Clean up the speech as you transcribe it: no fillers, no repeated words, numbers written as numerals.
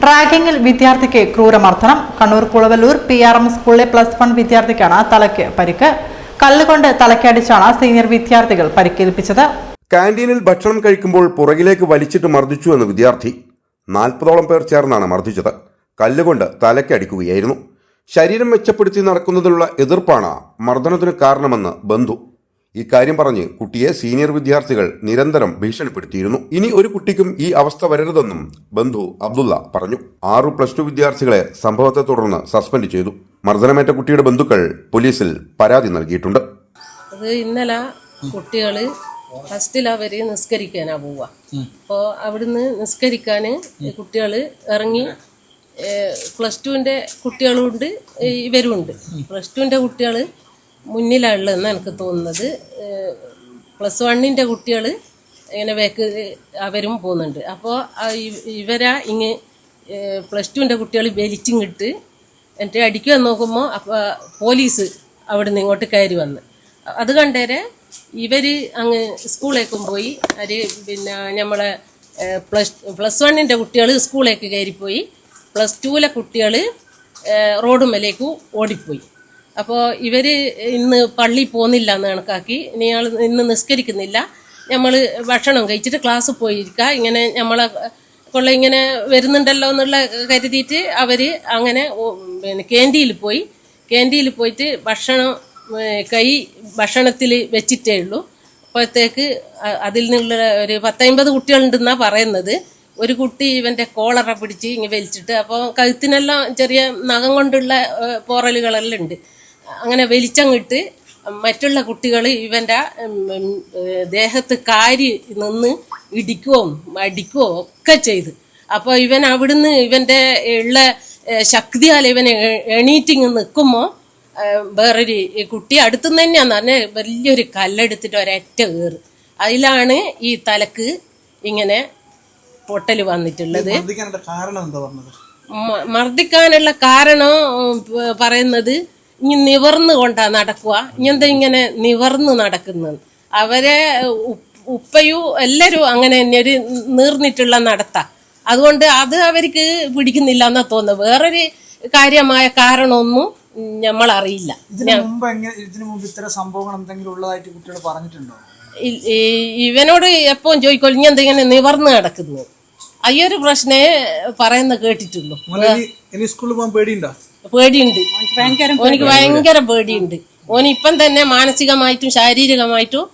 റാഗിങ്ങിൽ വിദ്യാർത്ഥിക്ക് ക്രൂരമർദ്ദനം. കണ്ണൂർ പുളവല്ലൂർ PRM സ്കൂളിലെ +1 വിദ്യാർത്ഥിക്കാണ് തലയ്ക്ക് പരിക്ക്. കല്ലുകൊണ്ട് തലയ്ക്കടിച്ചാണ് സീനിയർ വിദ്യാർത്ഥികൾ പരിക്കേൽപ്പിച്ചത്. കാന്റീനിൽ ഭക്ഷണം കഴിക്കുമ്പോൾ പുറകിലേക്ക് വലിച്ചിട്ട് മർദ്ദിച്ചു എന്ന് വിദ്യാർത്ഥി. 40ഓളം പേർ ചേർന്നാണ് മർദ്ദിച്ചത്. കല്ലുകൊണ്ട് തലയ്ക്കടിക്കുകയായിരുന്നു. ശരീരം മെച്ചപ്പെടുത്തി നടക്കുന്നതിലുള്ള എതിർപ്പാണ് മർദ്ദനത്തിന് കാരണമെന്ന് ബന്ധു. ഇക്കാര്യം പറഞ്ഞ് കുട്ടിയെ സീനിയർ വിദ്യാർത്ഥികൾ നിരന്തരം ഭീഷണിപ്പെടുത്തിയിരുന്നു. ഇനി ഒരു കുട്ടിക്കും ഈ അവസ്ഥ വരരുതെന്നും ബന്ധു അബ്ദുള്ള പറഞ്ഞു. 6 +2 വിദ്യാർത്ഥികളെ സംഭവത്തെ തുടർന്ന് സസ്പെൻഡ് ചെയ്തു. മർദ്ദനമേറ്റ കുട്ടിയുടെ ബന്ധുക്കൾ പോലീസിൽ പരാതി നൽകിയിട്ടുണ്ട്. ഇന്നലെ കുട്ടികള് ഫസ്റ്റിലവര് നിസ്കരിക്കാനാ പോവുക. അപ്പോൾ അവിടുന്ന് നിസ്കരിക്കാന് കുട്ടികള് ഇറങ്ങി. +2ന്റെ കുട്ടികളുണ്ട്, ഇവരുണ്ട്. +2ന്റെ കുട്ടികൾ മുന്നിലുള്ളതെന്ന് എനിക്ക് തോന്നുന്നത്. +1ന്റെ കുട്ടികൾ ഇങ്ങനെ അവരും പോകുന്നുണ്ട്. അപ്പോൾ ഇവരാ ഇങ്ങ് +2ന്റെ കുട്ടികൾ വലിച്ചിങ്ങിട്ട് എന്നിട്ട് അടിക്കുവാൻ നോക്കുമ്പോൾ പോലീസ് അവിടെ നിന്ന് ഇങ്ങോട്ട് കയറി വന്ന് അത് കണ്ടേരെ ഇവർ അങ്ങ് സ്കൂളിലേക്കും പോയി. പിന്നെ നമ്മളെ +1ന്റെ കുട്ടികൾ സ്കൂളിലേക്ക് കയറിപ്പോയി. +2ലെ കുട്ടികൾ റോഡുമേലേക്ക് ഓടിപ്പോയി. അപ്പോൾ ഇവർ ഇന്ന് പള്ളി പോകുന്നില്ല എന്ന് കണക്കാക്കി, ഇന്ന് നിസ്കരിക്കുന്നില്ല, നമ്മൾ ഭക്ഷണം കഴിച്ചിട്ട് ക്ലാസ് പോയിരിക്കുക, ഇങ്ങനെ നമ്മളെ കൊള്ള ഇങ്ങനെ വരുന്നുണ്ടല്ലോ എന്നുള്ള കരുതിയിട്ട് അവർ അങ്ങനെ പിന്നെ ക്യാൻറ്റീനിൽ പോയിട്ട് ഭക്ഷണം ഭക്ഷണത്തിൽ വെച്ചിട്ടേ ഉള്ളൂ. അപ്പോഴത്തേക്ക് അതിൽ നിന്നുള്ള ഒരു 10-50 കുട്ടികളുണ്ടെന്നാണ് പറയുന്നത്. ഒരു കുട്ടി ഇവൻ്റെ കോളറ പിടിച്ച് ഇങ്ങനെ വലിച്ചിട്ട്, അപ്പോൾ കഴുത്തിനെല്ലാം ചെറിയ നഖം കൊണ്ടുള്ള പോറലുകളെല്ലാം ഉണ്ട്. അങ്ങനെ വലിച്ചങ്ങിട്ട് മറ്റുള്ള കുട്ടികൾ ഇവൻ്റെ ദേഹത്ത് കാരി നിന്ന് ഇടിക്കുകയോ അടിക്കുകയോ ഒക്കെ ചെയ്ത്. അപ്പോൾ ഇവൻ അവിടുന്ന് ഇവൻ്റെ ഉള്ള ശക്തിയാൽ ഇവനെ എണീറ്റിങ് നിൽക്കുമ്പോൾ വേറൊരു കുട്ടി അടുത്തുനിന്ന് തന്നെയാന്ന് പറഞ്ഞാൽ വലിയൊരു കല്ലെടുത്തിട്ട് ഒരൊറ്റ കയറ്. അതിലാണ് ഈ തലക്ക് ഇങ്ങനെ പൊട്ടൽ വന്നിട്ടുള്ളത്. മർദ്ദിക്കാനുള്ള കാരണം പറയുന്നത് ഇനി നിവർന്നു കൊണ്ടാ നടക്കുക, ഇങ്ങനത്തെ ഇങ്ങനെ നിവർന്ന് നടക്കുന്നത്. അവരെ ഉപ്പയും എല്ലാവരും അങ്ങനെ തന്നെ ഒരു നീർന്നിട്ടുള്ള നടത്താ. അതുകൊണ്ട് അത് അവർക്ക് പിടിക്കുന്നില്ല എന്നാ തോന്നുന്നത്. വേറൊരു കാര്യമായ കാരണമൊന്നും നമ്മളറിയില്ല. ഇവനോട് എപ്പോഴും ചോദിക്കോളൂ ഇനി എന്തെങ്ങനെ നിവർന്ന് നടക്കുന്നു. അയ്യൊരു പ്രശ്നേ പറയുന്ന കേട്ടിട്ടുള്ളൂ. പേടിയുണ്ട്, ഓനിക്ക് ഭയങ്കര പേടിയുണ്ട്. ഓനിപ്പം തന്നെ മാനസികമായിട്ടും ശാരീരികമായിട്ടും